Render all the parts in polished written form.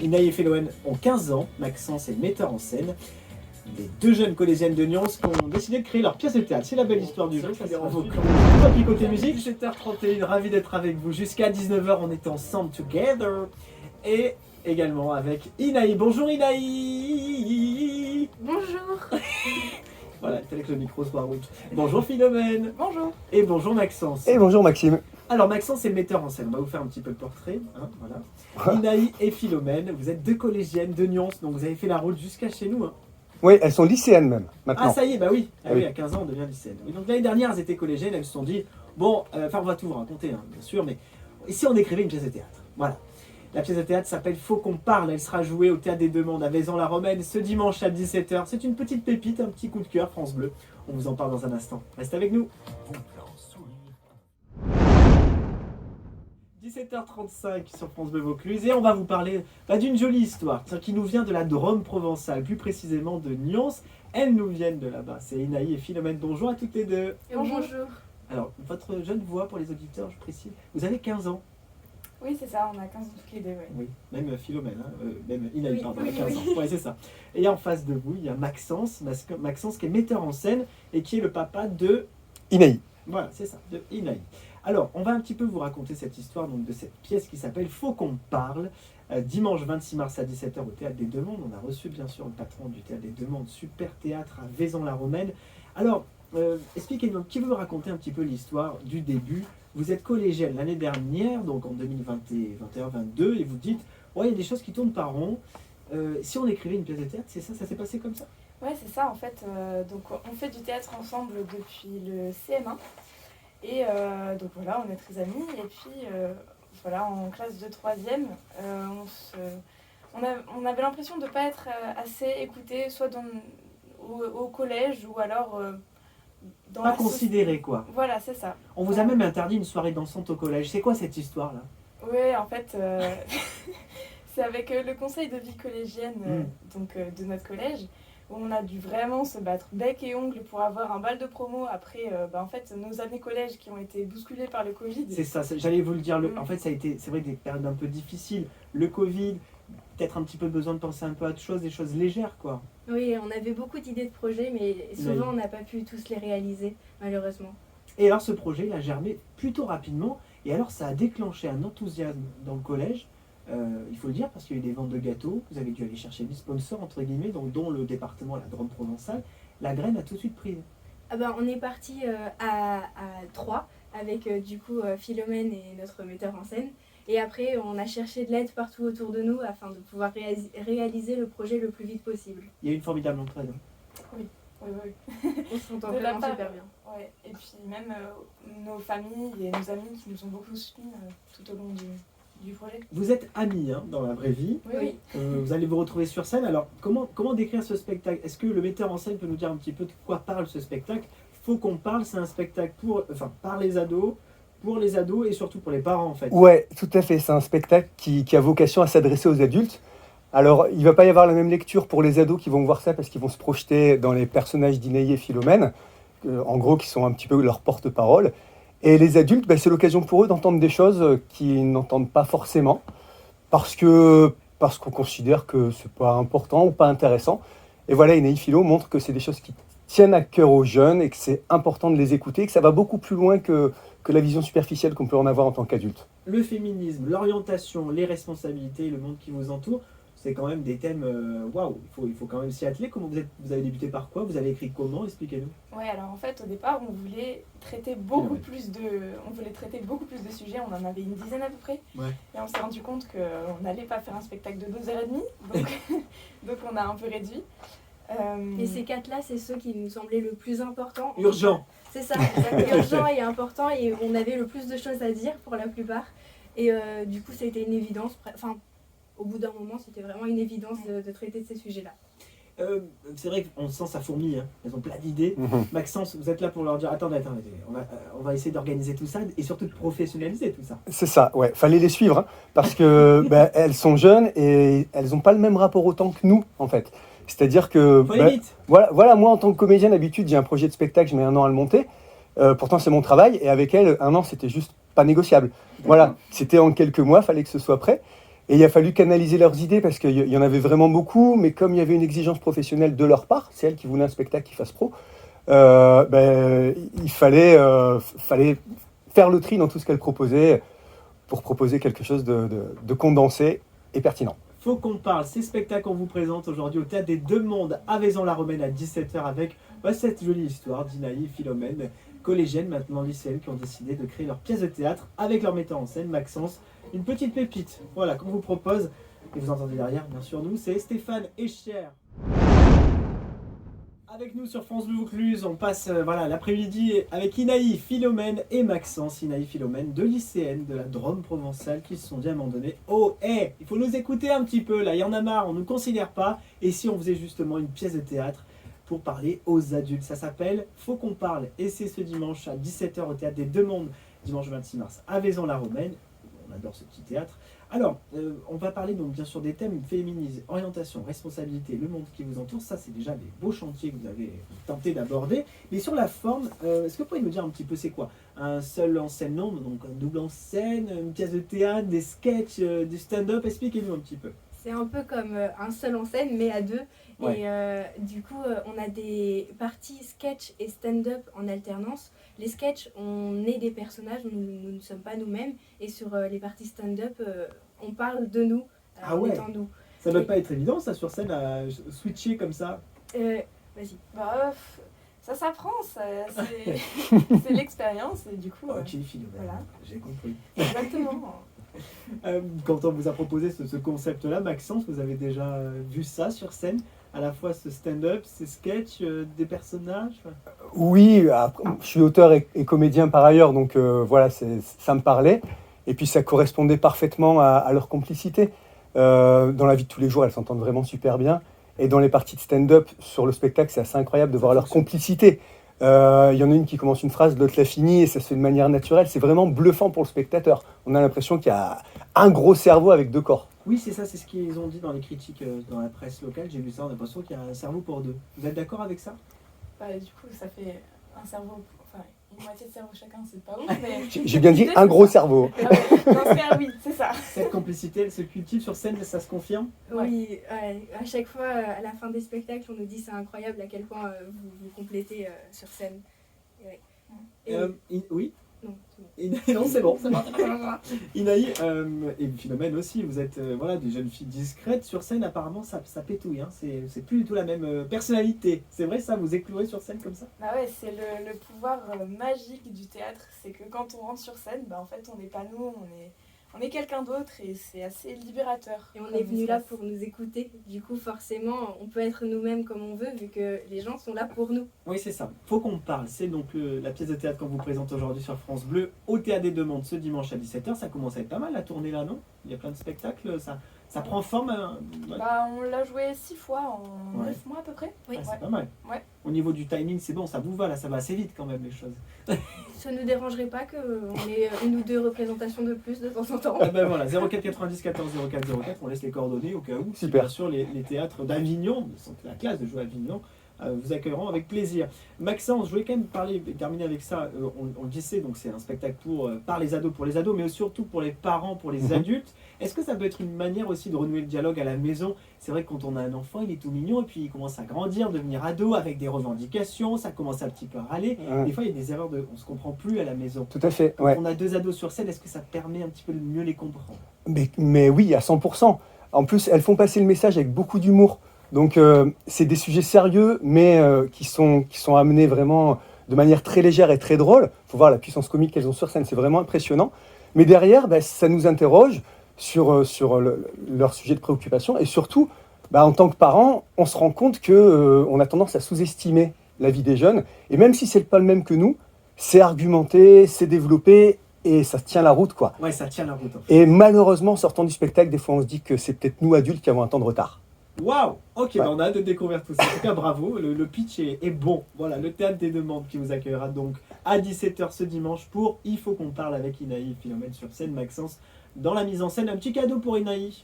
Inaï et Philomène ont 15 ans, Maxence est metteur en scène. Les deux jeunes collégiennes de Nyons qui ont décidé de créer leur pièce de théâtre. C'est la belle histoire du jour, ça dérange vos clans. Toi qui côté musique, 17h31, ravi d'être avec vous. Jusqu'à 19h, on est ensemble together. Et également avec Inaï. Bonjour Inaï. Bonjour. Voilà, il fallait que le micro soit route. Bonjour Philomène. Bonjour. Et bonjour Maxence. Et bonjour Maxime. Alors Maxence est metteur en scène, on va vous faire un petit peu le portrait. Hein, voilà. Inaï et Philomène, vous êtes deux collégiennes de Nyons, donc vous avez fait la route jusqu'à chez nous. Hein. Oui, elles sont lycéennes même, maintenant. Ah ça y est, bah oui. Ah, oui. oui, à 15 ans on devient lycéenne. Et donc l'année dernière elles étaient collégiennes, elles se sont dit, bon, on va tout vous raconter, hein, bien sûr, mais ici on écrivait une pièce de théâtre. Voilà. La pièce de théâtre s'appelle Faut qu'on parle, elle sera jouée au Théâtre des Deux Mondes à Vaison-la-Romaine ce dimanche à 17h. C'est une petite pépite, un petit coup de cœur, France Bleu. On vous en parle dans un instant. Reste avec nous. 17h35 sur France Bleu Vaucluse et on va vous parler d'une jolie histoire qui nous vient de la Drôme provençale, plus précisément de Nyons. Elles nous viennent de là-bas. C'est Inaï et Philomène. Bonjour à toutes les deux. Bonjour. Alors, votre jeune voix pour les auditeurs, je précise, vous avez 15 ans. Oui, c'est ça, on a 15 ans toutes les deux. Ouais. Oui, même Philomène, hein, même Inaï, Oui, pardon, oui, a 15 ans. Ouais, c'est ça. Et en face de vous, il y a Maxence qui est metteur en scène et qui est le papa de... Inaï. Voilà, c'est ça, de Inaï. Alors, on va un petit peu vous raconter cette histoire donc, de cette pièce qui s'appelle Faut qu'on parle. Dimanche 26 mars à 17h au Théâtre des Deux Mondes. On a reçu bien sûr le patron du Théâtre des Deux Mondes, super théâtre à Vaison-la-Romaine. Alors, expliquez-nous, qui veut vous raconter un petit peu l'histoire du début? Vous êtes collégienne l'année dernière, donc en 2021-22, et vous dites, ouais, il y a des choses qui tournent par rond. Si on écrivait une pièce de théâtre, c'est ça, ça s'est passé comme ça? Ouais, c'est ça, en fait. Donc, on fait du théâtre ensemble depuis le CM1. Et donc voilà, on est très amis. Et puis, voilà, en classe de 3e, on avait l'impression de ne pas être assez écoutés, soit au collège ou alors dans Pas la considéré, quoi. Voilà, c'est ça. On vous a même interdit une soirée dansante au collège. C'est quoi cette histoire-là? Oui, en fait, c'est avec le conseil de vie collégienne donc, de notre collège où on a dû vraiment se battre bec et ongles pour avoir un bal de promo après en fait, nos années collège qui ont été bousculées par le Covid. C'est ça, j'allais vous le dire. En fait, ça a été, c'est vrai, des périodes un peu difficiles. Le Covid, peut-être un petit peu besoin de penser un peu à autre chose, des choses légères, quoi. Oui, on avait beaucoup d'idées de projets, mais souvent on n'a pas pu tous les réaliser, malheureusement. Et alors ce projet, il a germé plutôt rapidement, et alors ça a déclenché un enthousiasme dans le collège, il faut le dire, parce qu'il y a eu des ventes de gâteaux, vous avez dû aller chercher des sponsors, entre guillemets, donc, dont le département, la Drôme provençale. La graine a tout de suite pris. Ah ben, on est parti à 3, avec du coup Philomène et notre metteur en scène. Et après, on a cherché de l'aide partout autour de nous afin de pouvoir réaliser le projet le plus vite possible. Il y a eu une formidable entraide. Oui. On s'entend De la vraiment part, super bien. Ouais. Et puis même nos familles et nos amis qui nous ont beaucoup soutenus tout au long du projet. Vous êtes amis hein, dans la vraie vie. Oui. Vous allez vous retrouver sur scène. Alors, comment décrire ce spectacle? Est-ce que le metteur en scène peut nous dire un petit peu de quoi parle ce spectacle? Faut qu'on parle, c'est un spectacle par les ados, pour les ados et surtout pour les parents en fait. Ouais, tout à fait. C'est un spectacle qui a vocation à s'adresser aux adultes. Alors, il ne va pas y avoir la même lecture pour les ados qui vont voir ça parce qu'ils vont se projeter dans les personnages d'Inaï et Philomène, en gros, qui sont un petit peu leur porte-parole. Et les adultes, c'est l'occasion pour eux d'entendre des choses qu'ils n'entendent pas forcément parce qu'on considère que c'est pas important ou pas intéressant. Et voilà, Inaï Philo montre que c'est des choses qui tiennent à cœur aux jeunes et que c'est important de les écouter, et que ça va beaucoup plus loin que la vision superficielle qu'on peut en avoir en tant qu'adulte. Le féminisme, l'orientation, les responsabilités, le monde qui vous entoure, c'est quand même des thèmes, waouh, il faut quand même s'y atteler. Comment vous avez débuté par quoi? Vous avez écrit comment? Expliquez-nous. Ouais, alors en fait, au départ, on voulait traiter beaucoup plus de sujets. On en avait une dizaine à peu près. Ouais. Et on s'est rendu compte qu'on n'allait pas faire un spectacle de 2h30. Donc on a un peu réduit. Et ces 4-là, c'est ceux qui nous semblaient le plus importants. Urgent. C'est ça, urgent et important. Et on avait le plus de choses à dire pour la plupart. Et du coup, ça a été une évidence. Enfin, au bout d'un moment, c'était vraiment une évidence de traiter de ces sujets-là. C'est vrai qu'on sent ça fourmille, hein. Elles ont plein d'idées. Maxence, vous êtes là pour leur dire attendez, on va essayer d'organiser tout ça et surtout de professionnaliser tout ça. C'est ça, ouais, fallait les suivre hein, parce que elles sont jeunes et elles n'ont pas le même rapport au temps que nous en fait. C'est-à-dire que voilà, moi en tant que comédienne d'habitude, j'ai un projet de spectacle, je mets 1 an à le monter. Pourtant c'est mon travail et avec elles, 1 an c'était juste pas négociable. Voilà, c'était en quelques mois, fallait que ce soit prêt. Et il a fallu canaliser leurs idées parce qu'il y en avait vraiment beaucoup, mais comme il y avait une exigence professionnelle de leur part, c'est elles qui voulaient un spectacle qui fasse pro, il fallait faire le tri dans tout ce qu'elles proposaient pour proposer quelque chose de condensé et pertinent. Faut qu'on parle, ces spectacles qu'on vous présente aujourd'hui au Théâtre des Deux Mondes à Vaison-la-Romaine à 17h avec cette jolie histoire d'Inaï et Philomène, collégiennes, maintenant lycéennes, qui ont décidé de créer leur pièce de théâtre avec leur metteur en scène, Maxence. Une petite pépite, voilà, qu'on vous propose. Et vous entendez derrière, bien sûr, nous, c'est Stéphane Escher. Avec nous sur France Bleu Vaucluse, on passe l'après-midi avec Inaï, Philomène et Maxence. Inaï, Philomène, deux lycéennes de la Drôme provençale qui se sont dit à un moment donné: oh, il faut nous écouter un petit peu, là, il y en a marre, on ne nous considère pas. Et si on faisait justement une pièce de théâtre pour parler aux adultes? Ça s'appelle Faut qu'on parle, et c'est ce dimanche à 17h au Théâtre des Deux Mondes, dimanche 26 mars à Vaison-la-Romaine. On adore ce petit théâtre. Alors, on va parler donc bien sûr des thèmes féminisme, orientation, responsabilité, le monde qui vous entoure. Ça, c'est déjà des beaux chantiers que vous avez tenté d'aborder. Mais sur la forme, est-ce que vous pourriez nous dire un petit peu c'est quoi? Un seul en scène nombre, donc un double en scène, une pièce de théâtre, des sketchs, du stand-up? Expliquez-nous un petit peu. C'est un peu comme un seul en scène, mais à deux. Ouais. Et du coup, on a des parties sketch et stand-up en alternance. Les sketchs, on est des personnages, nous ne sommes pas nous-mêmes. Et sur les parties stand-up, on parle de nous, en étant nous. Ça ne doit pas être évident, ça, sur scène, à switcher comme ça. Vas-y. Ça s'apprend, c'est l'expérience et du coup... Ok, Philomène, voilà. j'ai compris. Exactement. Quand on vous a proposé ce concept-là, Maxence, vous avez déjà vu ça sur scène? À la fois ce stand-up, ces sketchs, des personnages? Oui, après, je suis auteur et comédien par ailleurs, donc voilà, ça me parlait. Et puis ça correspondait parfaitement à leur complicité. Dans la vie de tous les jours, elles s'entendent vraiment super bien. Et dans les parties de stand-up sur le spectacle, c'est assez incroyable de voir leur complicité. Il y en a une qui commence une phrase, l'autre la finit, et ça se fait de manière naturelle. C'est vraiment bluffant pour le spectateur. On a l'impression qu'il y a un gros cerveau avec deux corps. Oui, c'est ça, c'est ce qu'ils ont dit dans les critiques dans la presse locale. J'ai vu ça, on a l'impression qu'il y a un cerveau pour deux. Vous êtes d'accord avec ça? Du coup, ça fait un cerveau, enfin une moitié de cerveau chacun, c'est pas ouf, mais... J'ai bien dit un gros cerveau. Ah ouais, dans ce cas, oui, c'est ça. Cette complicité, elle se cultive sur scène, ça se confirme? Oui, à chaque fois, à la fin des spectacles, on nous dit c'est incroyable à quel point vous complétez sur scène. Oui. Non, c'est bon. Non, c'est bon, c'est bon. Inaï et Philomène aussi, vous êtes des jeunes filles discrètes sur scène. Apparemment, ça pétouille. Hein. C'est plus du tout la même personnalité. C'est vrai, ça, vous éclouez sur scène comme ça? Bah ouais, c'est le pouvoir magique du théâtre. C'est que quand on rentre sur scène, en fait, on n'est pas nous, on est quelqu'un d'autre et c'est assez libérateur. Et on est venu là pour nous écouter. Du coup, forcément, on peut être nous-mêmes comme on veut, vu que les gens sont là pour nous. Oui, c'est ça. Faut qu'on parle. C'est donc la pièce de théâtre qu'on vous présente aujourd'hui sur France Bleu, au Théâtre des Deux Mondes, ce dimanche à 17h. Ça commence à être pas mal la tournée là, non? Il y a plein de spectacles, ça prend forme. Ouais. On l'a joué 6 fois en 9 mois à peu près. Oui. C'est pas mal. Ouais. Au niveau du timing, c'est bon, ça vous va là, ça va assez vite quand même les choses. Ça ne nous dérangerait pas qu'on ait une ou deux représentations de plus de temps en temps. Ah ben voilà, 04 90 14 04 04, on laisse les coordonnées au cas où. Si Super. bien sûr les théâtres d'Avignon, c'est la classe de jouer à Avignon, vous accueilleront avec plaisir. Maxence, je voulais quand même terminer avec ça. On le disait, donc c'est un spectacle par les ados, mais surtout pour les parents, pour les adultes. Est-ce que ça peut être une manière aussi de renouer le dialogue à la maison? C'est vrai que quand on a un enfant, il est tout mignon et puis il commence à grandir, devenir ado avec des revendications, ça commence un petit peu à râler. Ouais. Des fois, il y a des erreurs on se comprend plus à la maison. Tout à fait, Quand ouais. on a deux ados sur scène, est-ce que ça permet un petit peu de mieux les comprendre? Mais oui, à 100%. En plus, elles font passer le message avec beaucoup d'humour. Donc, c'est des sujets sérieux, mais qui sont amenés vraiment de manière très légère et très drôle. Il faut voir la puissance comique qu'elles ont sur scène, c'est vraiment impressionnant. Mais derrière, ça nous interroge sur leur sujet de préoccupation. Et surtout, en tant que parents, on se rend compte qu'on a tendance à sous-estimer la vie des jeunes. Et même si c'est pas le même que nous, c'est argumenté, c'est développé, et ça tient la route, quoi. Ouais, ça tient la route. En fait. Et malheureusement, en sortant du spectacle, des fois, on se dit que c'est peut-être nous, adultes, qui avons un temps de retard. Waouh! Ok, Ouais. on a hâte de découvrir tout ça. En tout cas, bravo, le pitch est bon. Voilà, le Théâtre des Deux Mondes qui vous accueillera donc à 17h ce dimanche pour Il faut qu'on parle avec Inaï et Philomène sur scène. Maxence, dans la mise en scène, un petit cadeau pour Inaï.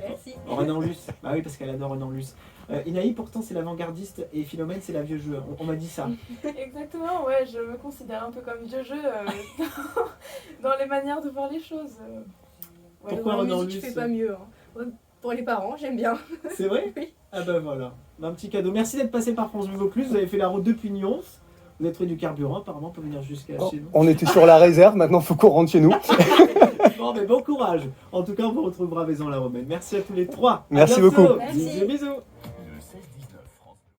Merci. Renan Luce. Bah oui, parce qu'elle adore Renan Luce. Inaï, pourtant, c'est l'avant-gardiste et Philomène, c'est la vieux jeu. On m'a dit ça. Exactement, ouais, je me considère un peu comme vieux jeu dans les manières de voir les choses. Ouais, Pourquoi dans la Renan musique, je Luce fais pas mieux. Hein. Ouais, pour les parents, j'aime bien. C'est vrai? Oui. Ah ben voilà, un petit cadeau. Merci d'être passé par France Bleu Vaucluse. Vous avez fait la route depuis Nyons. Vous avez trouvé du carburant apparemment pour venir jusqu'à chez nous. On était sur la réserve, maintenant il faut qu'on rentre chez nous. Bon, mais bon courage. En tout cas, on vous retrouvera à Vaison-la-Romaine. Merci à tous les trois. À Merci bientôt. beaucoup. Merci. Bisous, bisous.